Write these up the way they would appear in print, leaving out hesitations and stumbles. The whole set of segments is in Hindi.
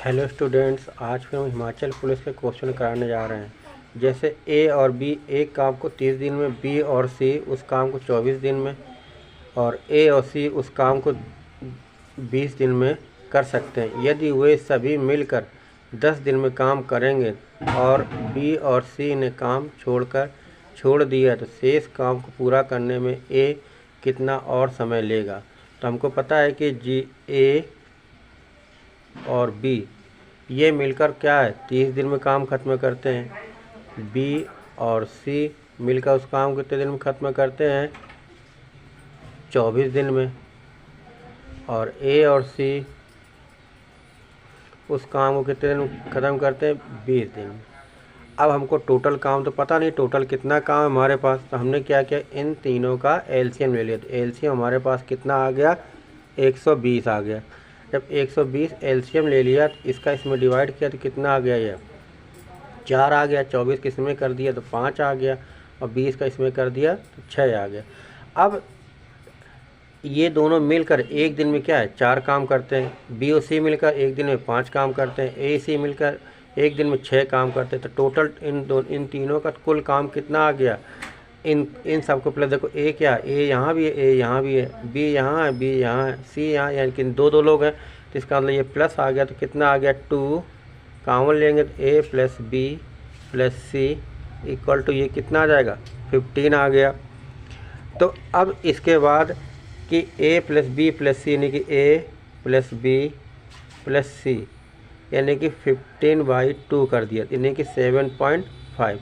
हेलो स्टूडेंट्स, आज फिर हम हिमाचल पुलिस के क्वेश्चन कराने जा रहे हैं। जैसे ए और बी एक काम को 30 दिन में, बी और सी उस काम को 24 दिन में और ए और सी उस काम को 20 दिन में कर सकते हैं। यदि वे सभी मिलकर 10 दिन में काम करेंगे और बी और सी ने काम छोड़ दिया तो शेष काम को पूरा करने में ए कितना और समय लेगा। तो हमको पता है कि जी ए और बी ये मिलकर क्या है 30 दिन में काम ख़त्म करते हैं। बी और सी मिलकर उस काम को कितने दिन में ख़त्म करते हैं 24 दिन में। और ए और सी उस काम को कितने दिन में ख़त्म करते हैं 20 दिन में। अब हमको टोटल काम तो पता नहीं टोटल कितना काम है हमारे पास, तो हमने क्या किया इन तीनों का एलसीएम ले लिया। तो एलसीएम हमारे पास कितना आ गया 120 आ गया। जब 120 एलसीएम ले लिया तो इसका इसमें डिवाइड किया तो कितना आ गया, ये 4 आ गया। 24 का इसमें कर दिया तो 5 आ गया और 20 का इसमें कर दिया तो 6 आ गया। अब ये दोनों मिलकर एक दिन में क्या है 4 काम करते हैं। बी और सी मिलकर एक दिन में 5 काम करते हैं। ए सी मिलकर एक दिन में 6 काम करते हैं। तो टोटल इन तीनों का कुल काम कितना आ गया। इन सबको पहले देखो, ए क्या ए यहाँ भी है, ए यहाँ भी है, बी यहाँ है, बी यहाँ है, सी यहाँ, यानी कि दो लोग हैं तो इसका मतलब ये प्लस आ गया। तो कितना आ गया 2 कॉमन लेंगे तो A plus B plus C equal to ये कितना आ जाएगा 15 आ गया। तो अब इसके बाद कि ए प्लस बी प्लस सी यानी कि ए प्लस बी प्लस सी यानी कि 15/2 कर दिया, यानी कि 7.5।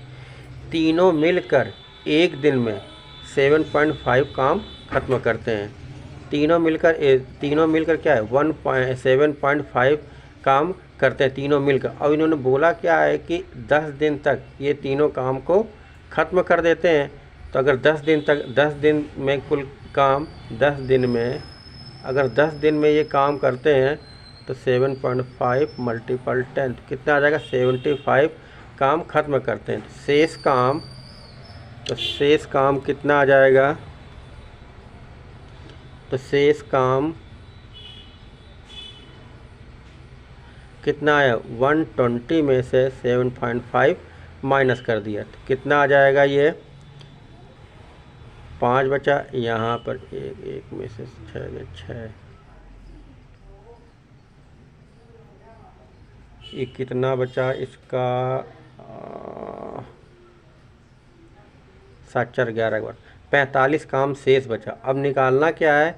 तीनों मिलकर एक दिन में 7.5 काम ख़त्म करते हैं। तीनों मिलकर क्या है 7.5 काम करते हैं तीनों मिलकर। अब इन्होंने बोला क्या है कि 10 दिन तक ये तीनों काम को ख़त्म कर देते हैं। तो अगर 10 दिन में कुल काम 10 दिन में अगर 10 दिन में ये काम करते हैं तो 7.5 × 10 कितना आ जाएगा 75 काम ख़त्म करते हैं। तो शेष काम कितना आ जाएगा, तो शेष काम कितना आया 120 में से 7.5 माइनस कर दिया तो कितना आ जाएगा, ये 5 बचा। यहाँ पर एक में से 6 में 6 ये कितना बचा इसका 7 4 11 45 काम शेष बचा। अब निकालना क्या है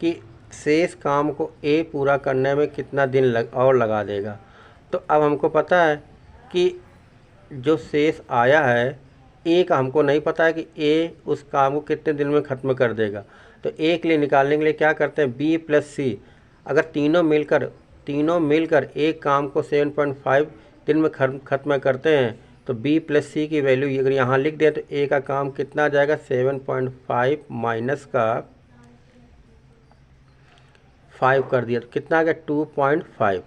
कि शेष काम को ए पूरा करने में कितना दिन और लगा देगा। तो अब हमको पता है कि जो शेष आया है ए का हमको नहीं पता है कि ए उस काम को कितने दिन में ख़त्म कर देगा। तो ए के लिए निकालने के लिए क्या करते हैं बी प्लस सी, अगर तीनों मिलकर एक काम को 7.5 दिन में ख़त्म करते हैं तो बी प्लस सी की वैल्यू अगर यहाँ लिख दें तो ए का काम कितना आ जाएगा 7.5 माइनस का 5 कर दिया तो कितना आ गया 2.5,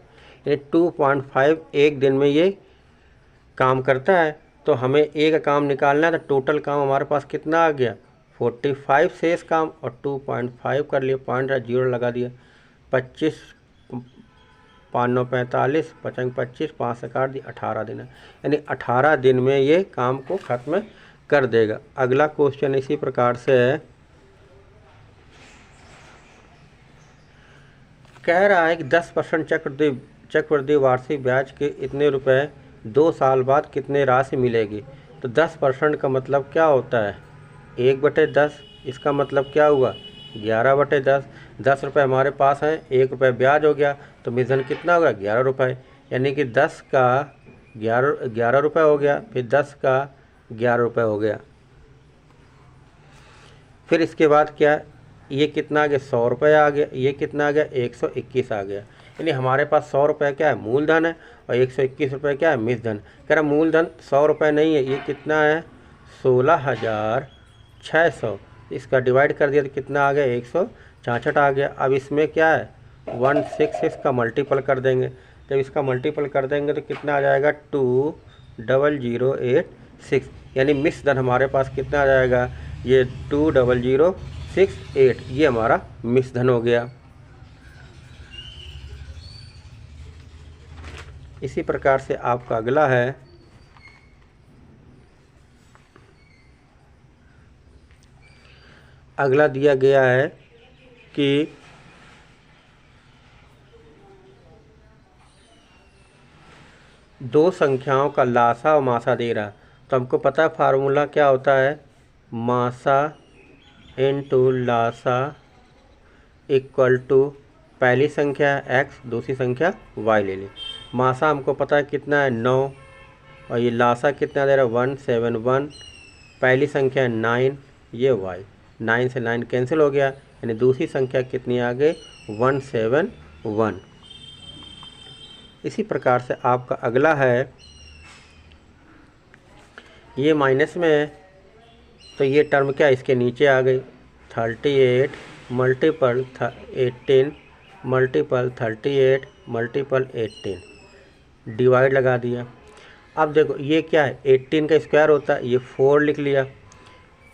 यानी 2.5 एक दिन में ये काम करता है। तो हमें ए का काम निकालना है तो टोटल काम हमारे पास कितना आ गया 45 शेष काम और 2.5 कर लिया, 0 लगा दिया। 25 5 9 45 5 25 5 से काट दिया 18 दिन है, यानी 18 दिन में ये काम को ख़त्म कर देगा। अगला क्वेश्चन इसी प्रकार से है, कह रहा है कि 10% चक्रवृद्धि वार्षिक ब्याज के इतने रुपए 2 साल बाद कितने राशि मिलेगी। तो 10% का मतलब क्या होता है 1/10, इसका मतलब क्या हुआ 11/10। 10 रुपये हमारे पास हैं, 1 रुपये ब्याज हो गया तो मूलधन कितना होगा 11 रुपये, यानी कि 10 का 11 रुपये हो गया, फिर 10 का 11 रुपये हो गया। फिर इसके बाद क्या ये कितना आ गया 100 रुपये आ गया, ये कितना आ गया 121 आ गया, यानी हमारे पास 100 रुपये क्या है मूलधन है और 121 रुपये क्या है मिश्रधन। कह रहा मूलधन 100 रुपये नहीं है, ये कितना है 16,600, इसका डिवाइड कर दिया तो कितना आ गया 166 आ गया। अब इसमें क्या है 166 का मल्टीपल कर देंगे, जब इसका मल्टीपल कर देंगे तो कितना आ जाएगा 20086, यानी मिश्रधन हमारे पास कितना आ जाएगा ये 20068, ये हमारा मिश्रधन हो गया। इसी प्रकार से आपका अगला है अगला दिया गया है कि दो संख्याओं का लासा और मासा दे रहा है। तो हमको पता है फार्मूला क्या होता है, मासा इनटू लासा इक्वल टू पहली संख्या x, दूसरी संख्या y ले लें। मासा हमको पता है कितना है 9, और ये लासा कितना दे रहा है 171, पहली संख्या 9, ये y, 9 से 9 कैंसिल हो गया, यानी दूसरी संख्या कितनी आ गई 171। इसी प्रकार से आपका अगला है ये माइनस में है, तो ये टर्म क्या इसके नीचे आ गई 38 मल्टीपल 18 मल्टीपल 38 मल्टीपल 18, डिवाइड लगा दिया। अब देखो ये क्या है 18 का स्क्वायर होता है, ये 4 लिख लिया,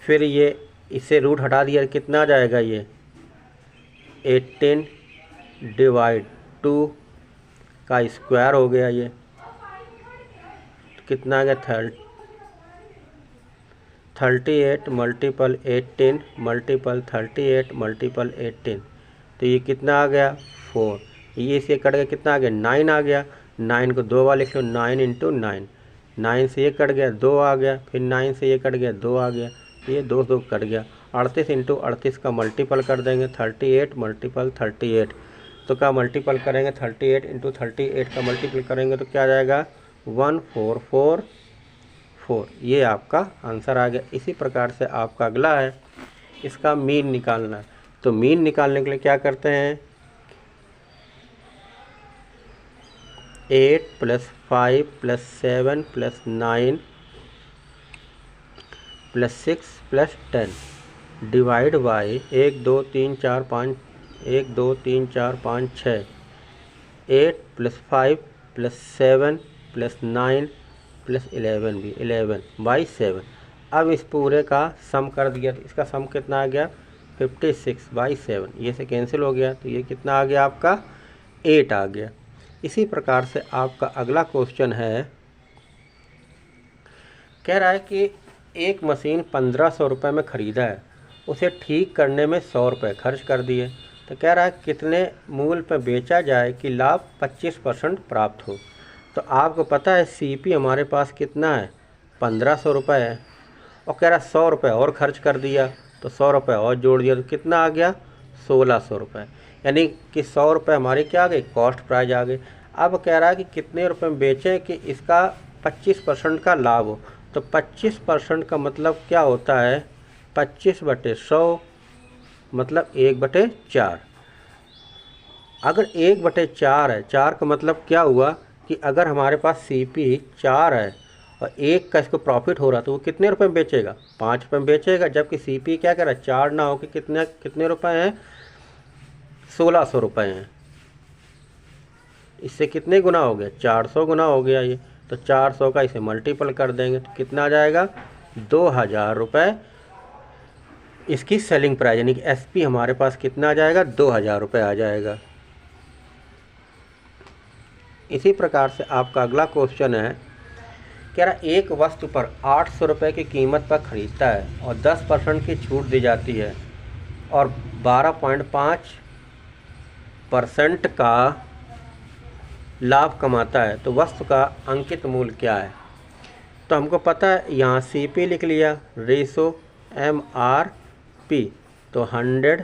फिर ये इससे रूट हटा दिया, कितना आ जाएगा ये 18 डिवाइड 2 का स्क्वायर हो गया, ये कितना आ गया 38 मल्टीपल 18 मल्टीपल 38 मल्टीपल 18, तो ये कितना आ गया 4, ये इसे कट गया कितना आ गया 9 आ गया, 9 को 2 बार लिख लो 9 इंटू 9, 9 से ये कट गया 2 आ गया, फिर 9 से ये कट गया 2 आ गया, ये 2 2 कट गया, 38 इंटू 38 का मल्टीपल कर देंगे 38 मल्टीपल 38, तो क्या मल्टीपल करेंगे 38 इंटू 38 का मल्टीपल करेंगे तो क्या आ जाएगा 1444, ये आपका आंसर आ गया। इसी प्रकार से आपका अगला है इसका मीन निकालना है। तो मीन निकालने के लिए क्या करते हैं 8 + 5 + 7 + 9 + 6 + 10 डिवाइड बाई 1 2 3 4 5 1 2 3 4 5 6, 8 + 5 + 7 + 9 + 11 भी 11/7। अब इस पूरे का सम कर दिया, तो इसका सम कितना आ गया 56/7, ये से कैंसिल हो गया, तो ये कितना आ गया आपका 8 आ गया। इसी प्रकार से आपका अगला क्वेश्चन है, कह रहा है कि एक मशीन 1500 रुपये में ख़रीदा है, उसे ठीक करने में 100 रुपये खर्च कर दिए, तो कह रहा है कितने मूल्य पर बेचा जाए कि लाभ 25% प्राप्त हो। तो आपको पता है सीपी हमारे पास कितना है 1500 रुपये है, और कह रहा 100 रुपये और खर्च कर दिया, तो 100 रुपये और जोड़ दिया, तो कितना आ गया 1600 रुपये, यानी कि 100 रुपये हमारी क्या आ गई कॉस्ट प्राइस आ गई। अब कह रहा है कि कितने रुपए में बेचें कि इसका 25% का लाभ हो, तो 25% का मतलब क्या होता है 25/100 मतलब 1/4। अगर 1/4 है, 4 का मतलब क्या हुआ कि अगर हमारे पास सीपी 4 है और 1 का इसको प्रॉफिट हो रहा, तो वो कितने रुपए में बेचेगा 5 रुपये में बेचेगा, जबकि सीपी क्या कह रहा है 4 ना हो कि कितने रुपए हैं 1600 रुपये हैं। इससे कितने गुना हो गया 400 गुना हो गया ये, तो 400 का इसे मल्टीपल कर देंगे तो कितना आ जाएगा 2000 रुपये इसकी सेलिंग प्राइस, यानी कि एसपी हमारे पास कितना आ जाएगा 2000 रुपये आ जाएगा। इसी प्रकार से आपका अगला क्वेश्चन है, कह रहा एक वस्तु पर 800 रुपये की कीमत पर ख़रीदता है और 10% की छूट दी जाती है और 12.5% का लाभ कमाता है, तो वस्तु का अंकित मूल्य क्या है। तो हमको पता है यहाँ सीपी लिख लिया, रेशो MRP, तो 100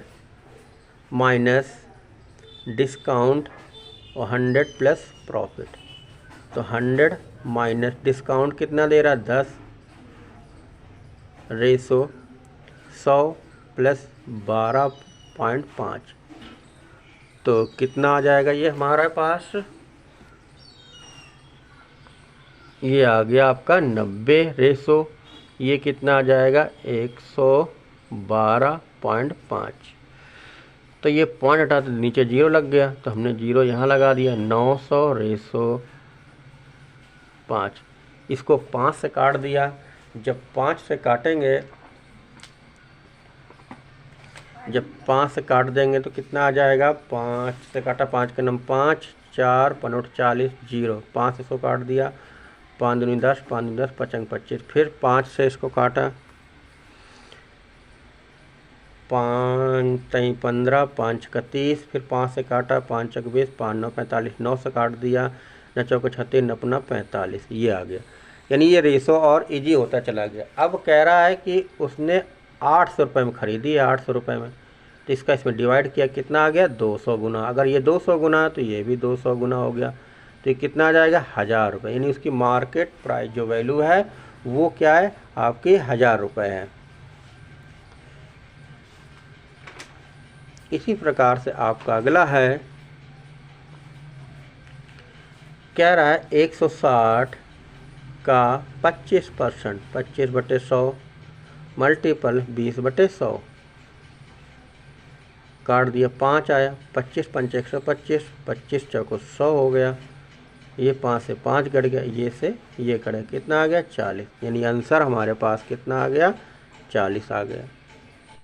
माइनस डिस्काउंट और 100 प्लस प्रॉफिट, तो 100 माइनस डिस्काउंट कितना दे रहा है 10, रेशो 100 प्लस 12.5, तो कितना आ जाएगा ये हमारे पास, ये आ गया आपका 90, रेशो ये कितना आ जाएगा 112.5, तो ये पॉइंट हटा तो नीचे 0 लग गया, तो हमने 0 यहाँ लगा दिया, 900 रेशो 5, इसको 5 से काट दिया, जब 5 से काटेंगे, जब 5 से काट देंगे तो कितना आ जाएगा, 5 से काटा 5 के नंबर 5 4 5 40 0, 5 से इसको काट दिया, 5 दूनी 10, 5 दूनी 10, 5 25, फिर 5 से इसको काटा, 5 3 15, 5 का 30, फिर 5 से काटा, 5 चौक 20, 5 9 45, 9 से काट दिया, 9 चौक 36, 9 9 45, ये आ गया। यानी ये रेशो और इजी होता चला गया। अब कह रहा है कि उसने 800 रुपये में ख़रीदी है, 800 रुपये में, तो इसका इसमें डिवाइड किया, कितना आ गया 200 गुना। अगर ये 200 गुना है तो ये भी 200 गुना हो गया, तो ये कितना आ जाएगा 1000 रुपये। यानी उसकी मार्केट प्राइस जो वैल्यू है वो क्या है आपकी 1000 रुपये है। इसी प्रकार से आपका अगला है, कह रहा है 160 का 25%, 25/100 मल्टीपल 20/100, काट दिया, 5 आया, 25 5 125, 25 चौको 100 हो गया, ये 5 से 5 कट गया, ये से ये कट गया, कितना आ गया 40। यानी आंसर हमारे पास कितना आ गया 40 आ गया।